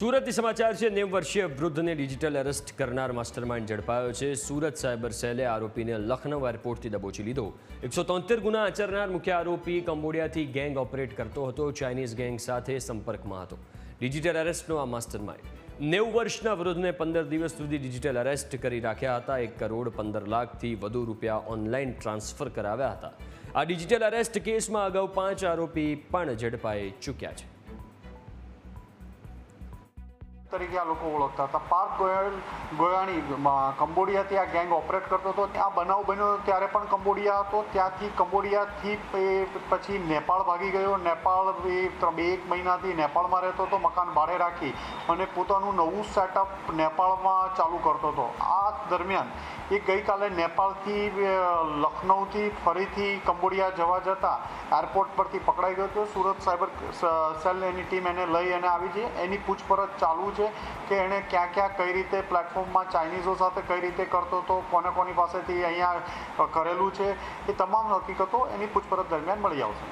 સુરતથી સમાચાર છે। 90 વર્ષીય વૃદ્ધને ડિજિટલ એરેસ્ટ કરનાર માસ્ટરમાઇન્ડ ઝડપાયો છે। સુરત સાયબર સેલે આરોપીને લખનઉ એરપોર્ટથી દબોચી લીધો। 173 ગુના આચરનાર મુખ્ય આરોપી કંબોડિયાથી ગેંગ ઓપરેટ કરતો હતો। ચાઇનીઝ ગેંગ સાથે સંપર્કમાં હતો। ડિજિટલ એરેસ્ટનો આ માસ્ટરમાઇન્ડ 90 વર્ષના વૃદ્ધને 15 દિવસ સુધી ડિજિટલ એરેસ્ટ કરી રાખ્યા હતા। 1 કરોડ 15 લાખથી વધુ રૂપિયા ઓનલાઈન ટ્રાન્સફર કરાવ્યા હતા। આ ડિજિટલ એરેસ્ટ કેસમાં અગાઉ 5 આરોપી પણ ઝડપાઈ ચૂક્યા છે। તરીકે આ લોકો ઓળખતા હતા। પાર્થ ગોયાણી કંબોડિયાથી આ ગેંગ ઓપરેટ કરતો હતો। આ બનાવ બન્યો ત્યારે પણ કંબોડિયા હતો। ત્યાંથી કંબોડિયાથી પછી નેપાળ ભાગી ગયો। નેપાળ 1 મહિનાથી નેપાળમાં રહેતો હતો, મકાન ભાડે રાખી અને પોતાનું નવું સેટઅપ નેપાળમાં ચાલુ કરતો હતો। આ દરમિયાન એ ગઈકાલે નેપાળથી લખનઉથી ફરીથી કંબોડિયા જવા જતાં એરપોર્ટ પરથી પકડાઈ ગયો હતો। સુરત સાયબર સેલ એની ટીમ એને લઈ અને આવી છે। એની પૂછપરછ ચાલુ છે કે એણે ક્યાં કઈ રીતે પ્લેટફોર્મમાં ચાઇનીઝો સાથે કઈ રીતે કરતો હતો, કોની પાસેથી અહીંયા કરેલું છે, એ તમામ હકીકતો એની પૂછપરછ દરમિયાન મળી આવશે।